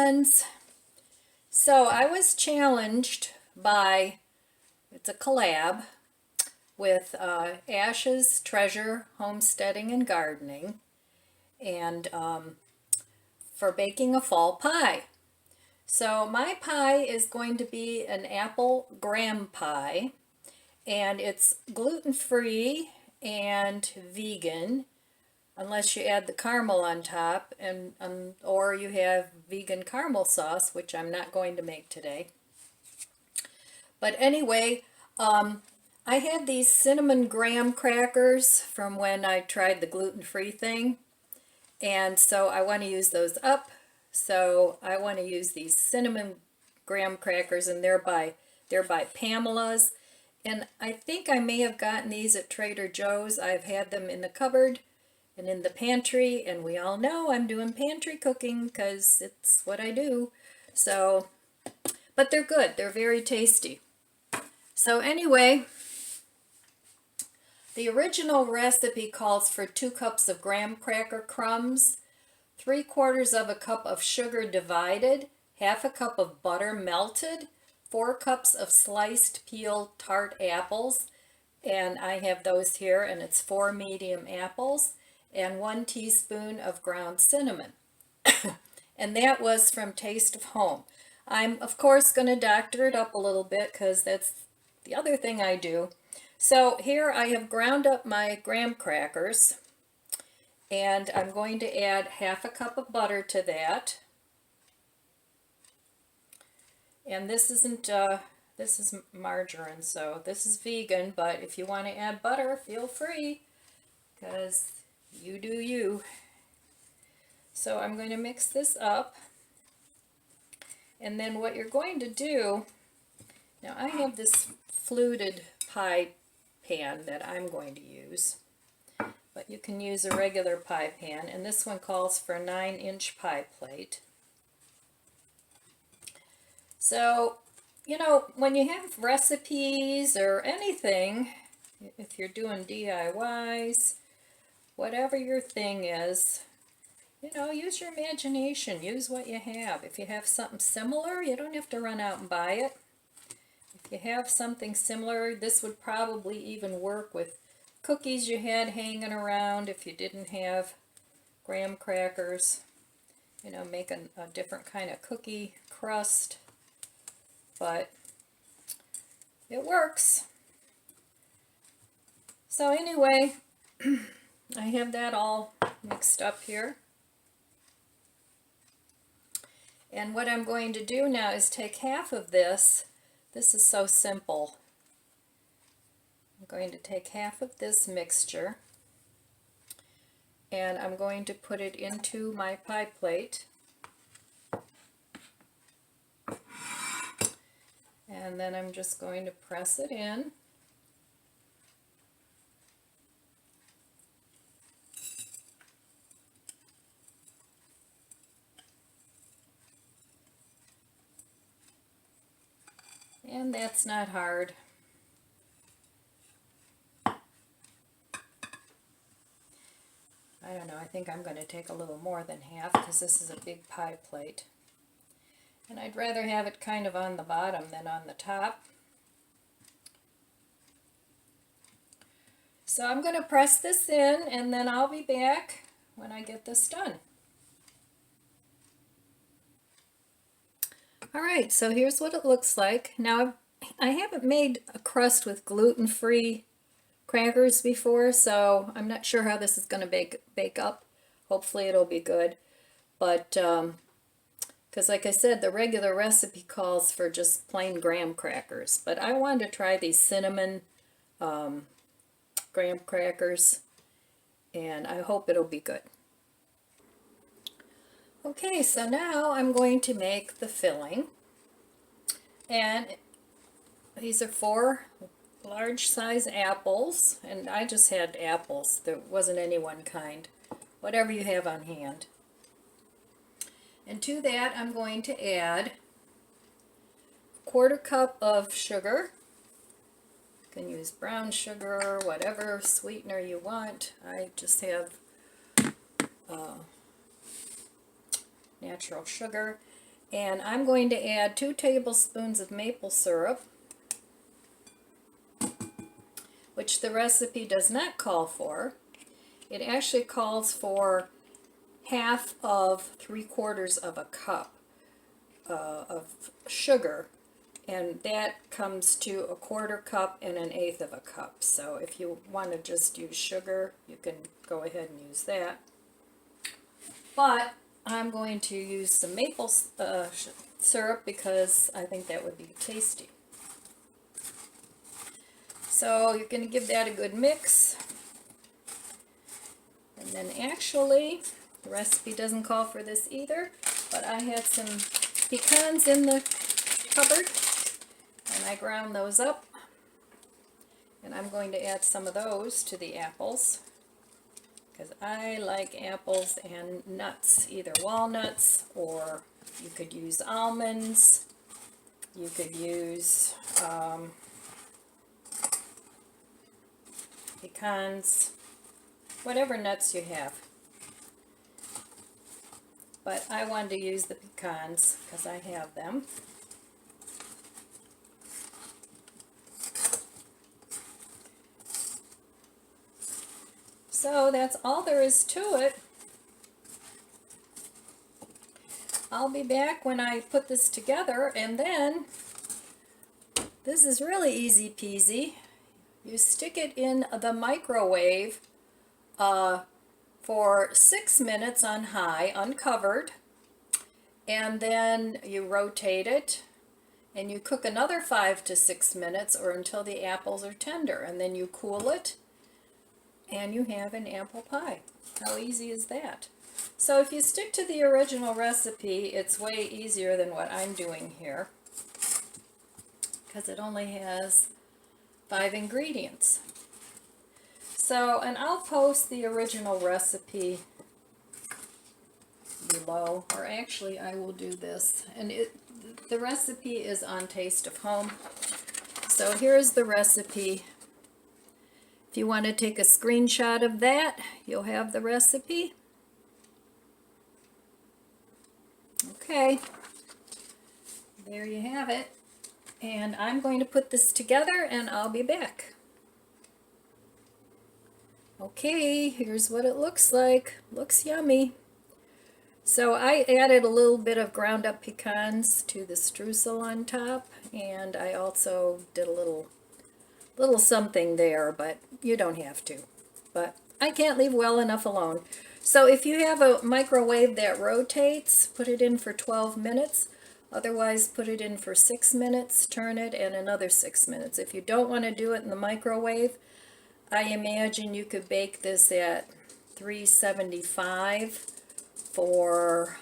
friends. So I was challenged by, it's a collab with Ash's Treasure Homesteading and Gardening, and for baking a fall pie. So my pie is going to be an apple graham pie, and it's gluten-free and vegan, unless you add the caramel on top, and or you have vegan caramel sauce, which I'm not going to make today. But anyway, I had these cinnamon graham crackers from when I tried the gluten-free thing, and so I want to use those up. So I want to use these cinnamon graham crackers, and they're by Pamela's. And I think I may have gotten these at Trader Joe's. I've had them in the cupboard and in the pantry, and we all know I'm doing pantry cooking because it's what I do. So, but they're good. They're very tasty. So anyway, the original recipe calls for 2 cups of graham cracker crumbs, 3/4 of a cup of sugar divided, 1/2 cup of butter melted, 4 cups of sliced peeled tart apples, and I have those here, and it's 4 medium apples, and 1 teaspoon of ground cinnamon. And that was from Taste of Home. I'm of course going to doctor it up a little bit because that's the other thing I do. So here I have ground up my graham crackers, and I'm going to add 1/2 cup of butter to that. And this isn't, this is margarine, so this is vegan, but if you want to add butter, feel free, because you do you. So I'm going to mix this up, and then what you're going to do, now I have this fluted pie pan that I'm going to use, but you can use a regular pie pan, and this one calls for a 9-inch pie plate. So, you know, when you have recipes or anything, if you're doing DIYs, whatever your thing is, you know, use your imagination, use what you have. If you have something similar, you don't have to run out and buy it. If you have something similar, this would probably even work with cookies you had hanging around if you didn't have graham crackers. You know, make a different kind of cookie crust. But it works. So anyway, I have that all mixed up here. And what I'm going to do now is take 1/2 of this. This is so simple. I'm going to take 1/2 of this mixture, and I'm going to put it into my pie plate. And then I'm just going to press it in. And that's not hard. I don't know, I think I'm going to take a little more than 1/2 because this is a big pie plate. And I'd rather have it kind of on the bottom than on the top. So I'm going to press this in, and then I'll be back when I get this done. Alright, so here's what it looks like. Now, I haven't made a crust with gluten-free crackers before, so I'm not sure how this is going to bake up. Hopefully it'll be good. But, because like I said, the regular recipe calls for just plain graham crackers. But I wanted to try these cinnamon graham crackers, and I hope it'll be good. Okay, so now I'm going to make the filling. And these are 4 large size apples, and I just had apples. There wasn't any one kind. Whatever you have on hand. And to that I'm going to add 1/4 cup of sugar. You can use brown sugar, whatever sweetener you want. I just have natural sugar. And I'm going to add 2 tablespoons of maple syrup, which the recipe does not call for. It actually calls for half of 3/4 of a cup of sugar, and that comes to 1/4 cup and 1/8 of a cup. So if you want to just use sugar, you can go ahead and use that. But I'm going to use some maple syrup because I think that would be tasty. So you're going to give that a good mix. And then actually, the recipe doesn't call for this either, but I had some pecans in the cupboard, and I ground those up. And I'm going to add some of those to the apples, because I like apples and nuts, either walnuts, or you could use almonds, you could use pecans, whatever nuts you have. But I wanted to use the pecans because I have them. So that's all there is to it. I'll be back when I put this together, and then this is really easy peasy. You stick it in the microwave for 6 minutes on high, uncovered, and then you rotate it, and you cook another 5 to 6 minutes or until the apples are tender, and then you cool it, and you have an apple pie. How easy is that? So if you stick to the original recipe, it's way easier than what I'm doing here, because it only has 5 ingredients. So, and I'll post the original recipe below, or actually I will do this, and the recipe is on Taste of Home. So here's the recipe. If you want to take a screenshot of that, you'll have the recipe. Okay, there you have it. And I'm going to put this together and I'll be back. Okay, here's what it looks like. Looks yummy. So I added a little bit of ground up pecans to the streusel on top, and I also did a little something there, but you don't have to. But I can't leave well enough alone. So if you have a microwave that rotates, put it in for 12 minutes. Otherwise, put it in for 6 minutes, turn it, and another 6 minutes. If you don't want to do it in the microwave, I imagine you could bake this at 375 for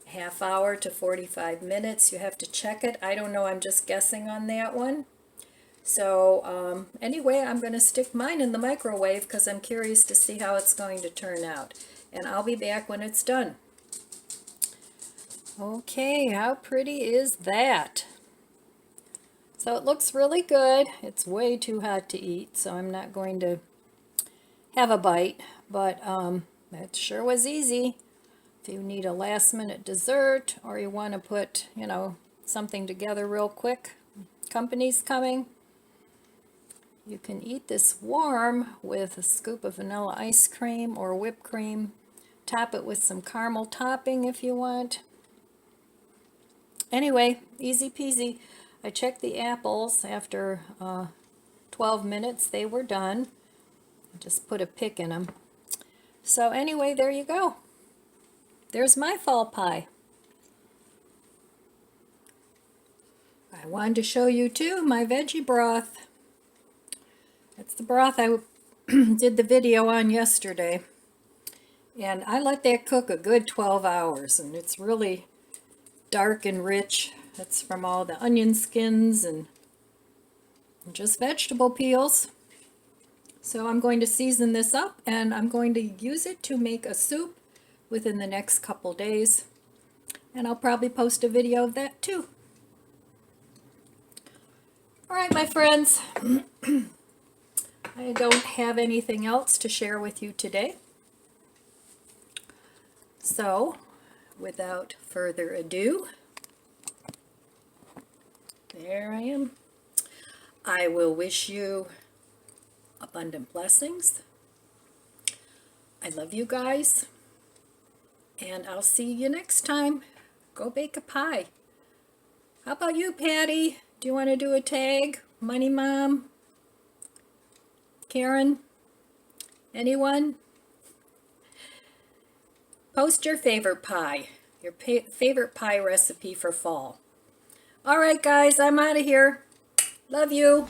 half hour to 45 minutes. You have to check it. I don't know, I'm just guessing on that one. So anyway, I'm going to stick mine in the microwave because I'm curious to see how it's going to turn out. And I'll be back when it's done. Okay, how pretty is that? So it looks really good. It's way too hot to eat, so I'm not going to have a bite, but it sure was easy. If you need a last-minute dessert, or you want to put, you know, something together real quick, company's coming, you can eat this warm with a scoop of vanilla ice cream or whipped cream. Top it with some caramel topping if you want. Anyway, easy peasy. I checked the apples after 12 minutes. They were done. I just put a pick in them. So anyway, there you go. There's my fall pie. I wanted to show you too my veggie broth. That's the broth I did the video on yesterday. And I let that cook a good 12 hours, and it's really dark and rich. That's from all the onion skins and just vegetable peels. So I'm going to season this up, and I'm going to use it to make a soup within the next couple days. And I'll probably post a video of that too. All right, my friends. I don't have anything else to share with you today. So without further ado, there I am. I will wish you abundant blessings. I love you guys, and I'll see you next time. Go bake a pie. How about you, Patty? Do you want to do a tag? Money Mom? Karen? Anyone? Post your favorite pie, your favorite pie recipe for fall. All right, guys, I'm out of here. Love you.